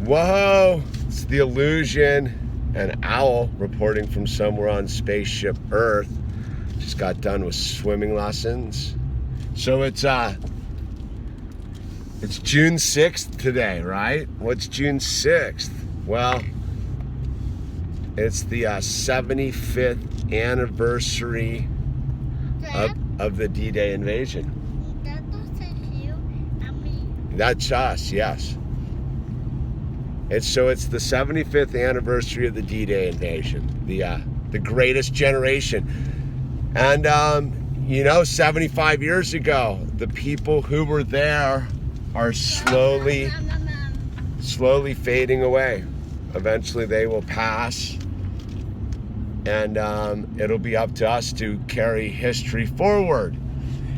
Whoa, it's the Yewllusion and Owl reporting from somewhere on spaceship Earth. Just got done with swimming lessons. So it's June 6th today, right? What's June 6th? Well, it's the 75th anniversary of the D-Day invasion. That's us, yes. It's the 75th anniversary of the D-Day invasion, the greatest generation. And 75 years ago, the people who were there are slowly fading away. Eventually they will pass, and it'll be up to us to carry history forward.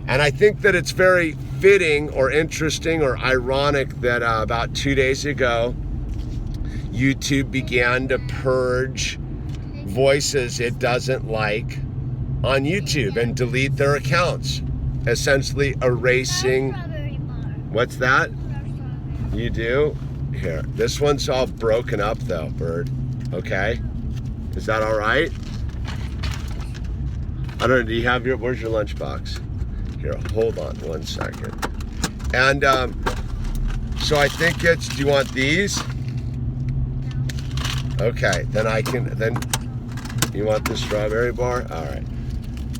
And I think that it's very fitting or interesting or ironic that about 2 days ago, YouTube began to purge voices it doesn't like on YouTube and delete their accounts, essentially erasing. What's that? You do? Here, this one's all broken up though, Bird. Okay? Is that all right? I don't know, do you have where's your lunchbox? Here, hold on 1 second. And so I think do you want these? Okay, then you want the strawberry bar? All right.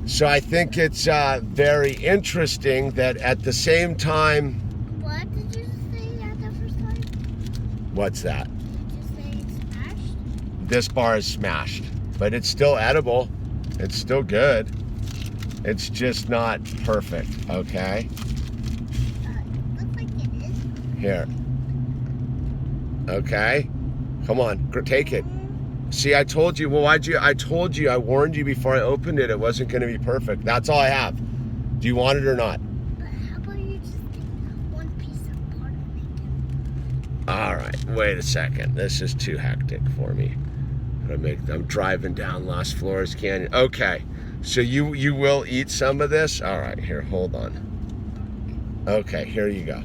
So I think it's very interesting that at the same time. What did you say at the first time? What's that? Did you say it's smashed? This bar is smashed, but it's still edible. It's still good. It's just not perfect, okay? Looks like it is. Here. Okay. Come on, take it. See, I told you. Well, I warned you before I opened it. It wasn't going to be perfect. That's all I have. Do you want it or not? But how about you just take one piece apart and make it? All right. Wait a second. This is too hectic for me. I'm driving down Las Flores Canyon. Okay. So you will eat some of this? All right. Here, hold on. Okay. Here you go.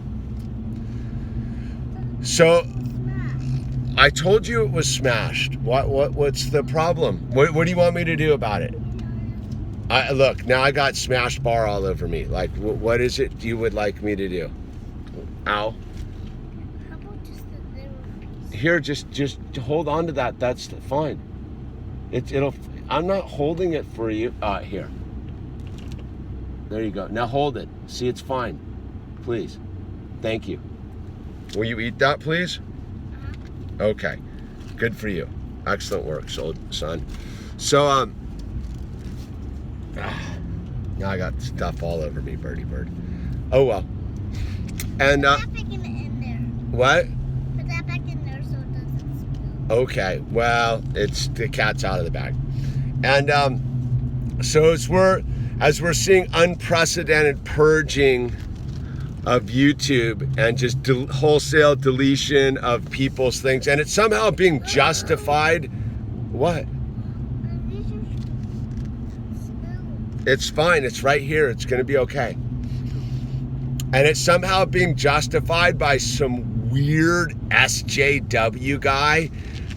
So. I told you it was smashed. What's the problem? What do you want me to do about it? Look, now I got smashed bar all over me. Like, what is it you would like me to do? Ow. How about just a little piece? Here, just hold on to that. That's fine. I'm not holding it for you. Here. There you go. Now hold it. See, it's fine. Please. Thank you. Will you eat that, please? Okay, good for you. Excellent work, son. So, now I got stuff all over me, birdie bird. Oh well. And Put that back in there. What? Put that back in there so it doesn't spill. Okay, well, the cat's out of the bag. And so as we're seeing unprecedented purging of YouTube and just wholesale deletion of people's things, and it's somehow being justified. What? It's fine. It's right here. It's going to be okay. And it's somehow being justified by some weird SJW guy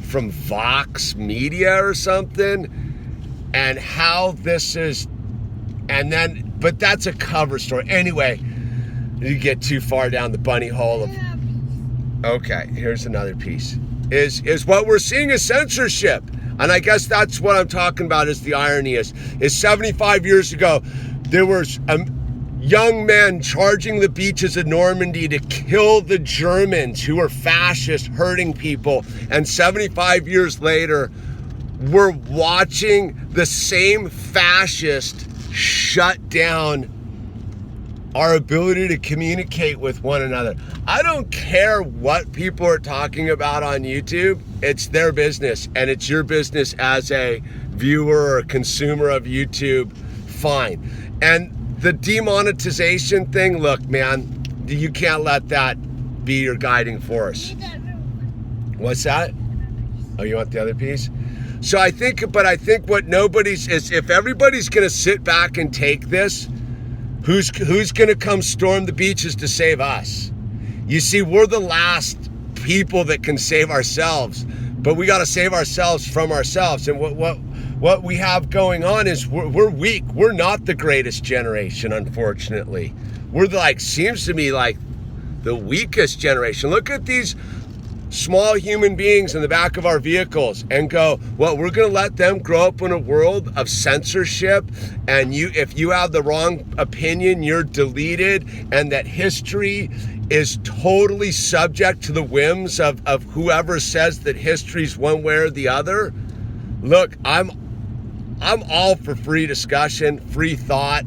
from Vox Media or something. And how this is, but that's a cover story. Anyway, you get too far down the bunny hole of. Okay, here's another piece. Is what we're seeing is censorship, and I guess that's what I'm talking about. Is the irony is 75 years ago, there was a young men charging the beaches of Normandy to kill the Germans who were fascists, hurting people, and 75 years later, we're watching the same fascist shut down our ability to communicate with one another. I don't care what people are talking about on YouTube. It's their business, and it's your business as a viewer or consumer of YouTube. Fine. And the demonetization thing, look, man, you can't let that be your guiding force. What's that? Oh, you want the other piece? So I think what nobody's is, if everybody's gonna sit back and take this, who's gonna come storm the beaches to save us? You see, we're the last people that can save ourselves, but we got to save ourselves from ourselves. And what we have going on is we're weak. We're not the greatest generation, unfortunately. We're seems to me like the weakest generation. Look at these small human beings in the back of our vehicles and go, well, we're going to let them grow up in a world of censorship, and if you have the wrong opinion, you're deleted, and that history is totally subject to the whims of whoever says that history's one way or the other. Look, I'm all for free discussion, free thought.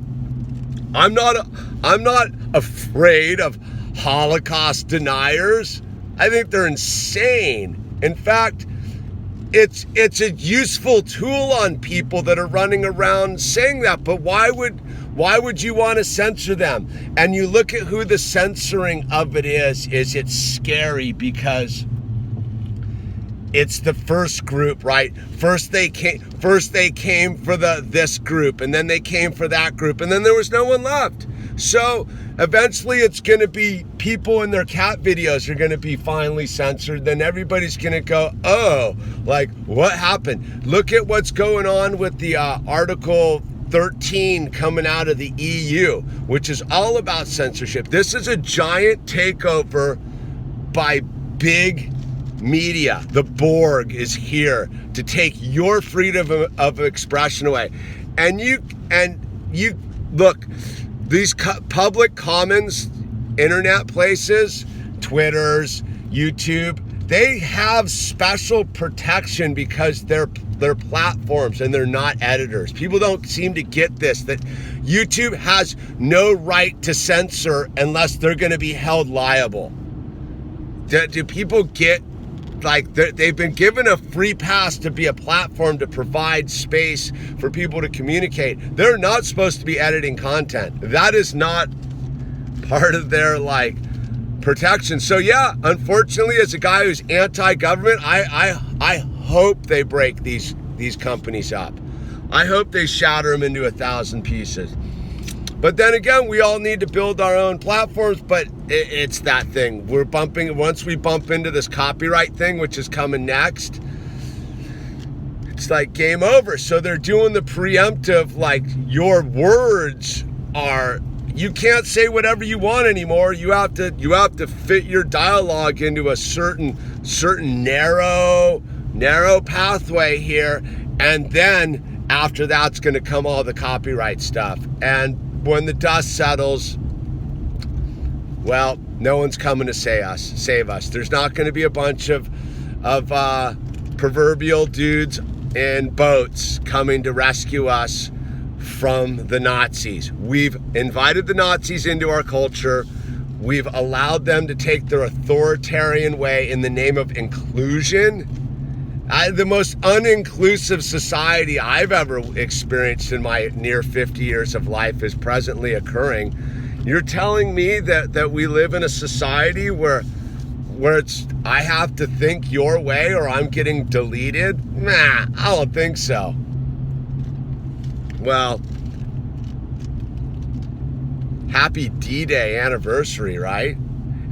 I'm not afraid of Holocaust deniers. I think they're insane. In fact, it's a useful tool on people that are running around saying that. But why would you want to censor them? And you look at who the censoring of it is it's scary, because it's the first group, right? First they came for this group, and then they came for that group, and then there was no one left. So eventually it's going to be people in their cat videos are going to be finally censored. Then everybody's going to go, oh, like, what happened? Look at what's going on with the Article 13 coming out of the EU, which is all about censorship. This is a giant takeover by big media. The Borg is here to take your freedom of expression away. And you look, these public commons, internet places, Twitters, YouTube, they have special protection because they're platforms and they're not editors. People don't seem to get this, that YouTube has no right to censor unless they're going to be held liable. Do people get, like, they've been given a free pass to be a platform to provide space for people to communicate. They're not supposed to be editing content. That is not part of their, like, protection. So yeah, unfortunately, as a guy who's anti-government, I hope they break these companies up. I hope they shatter them into 1,000 pieces. But then again, we all need to build our own platforms, but it's that thing. Once we bump into this copyright thing, which is coming next, it's like game over. So they're doing the preemptive, like, your words are, you can't say whatever you want anymore. You have to fit your dialogue into a certain narrow pathway here, and then after that's going to come all the copyright stuff. And when the dust settles, well, no one's coming to save us. There's not going to be a bunch of proverbial dudes in boats coming to rescue us from the Nazis. We've invited the Nazis into our culture. We've allowed them to take their authoritarian way in the name of inclusion. The most uninclusive society I've ever experienced in my near 50 years of life is presently occurring. You're telling me that we live in a society where it's, I have to think your way or I'm getting deleted? Nah, I don't think so. Well, happy D-Day anniversary, right?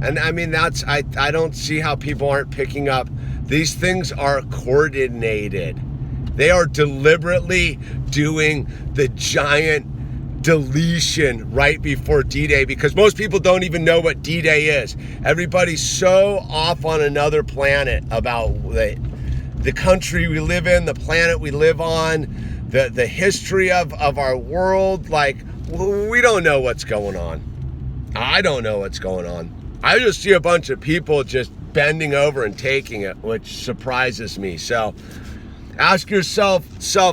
And I mean, I don't see how people aren't picking up. These things are coordinated. They are deliberately doing the giant deletion right before D-Day, because most people don't even know what D-Day is. Everybody's so off on another planet about the country we live in, the planet we live on, the history of our world. Like, we don't know what's going on. I don't know what's going on. I just see a bunch of people just bending over and taking it, which surprises me. So ask yourself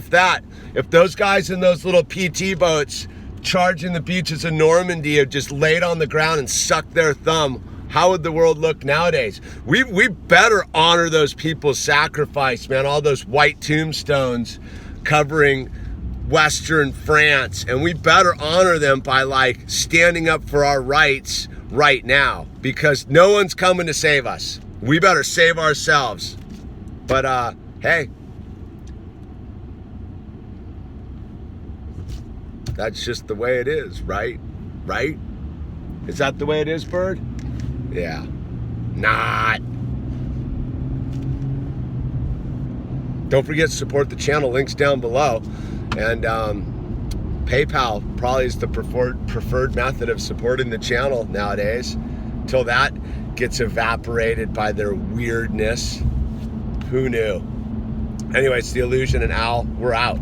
that. If those guys in those little PT boats charging the beaches of Normandy have just laid on the ground and sucked their thumb, how would the world look nowadays? We better honor those people's sacrifice, man. All those white tombstones covering Western France, and we better honor them by, like, standing up for our rights right now, because no one's coming to save us. We better save ourselves. But hey, that's just the way it is, right? Is that the way it is, Bird? Yeah. Not. Don't forget to support the channel. Links down below. And PayPal probably is the preferred method of supporting the channel nowadays. Till that gets evaporated by their weirdness. Who knew? Anyway, it's the Yewllusion and Owl. We're out.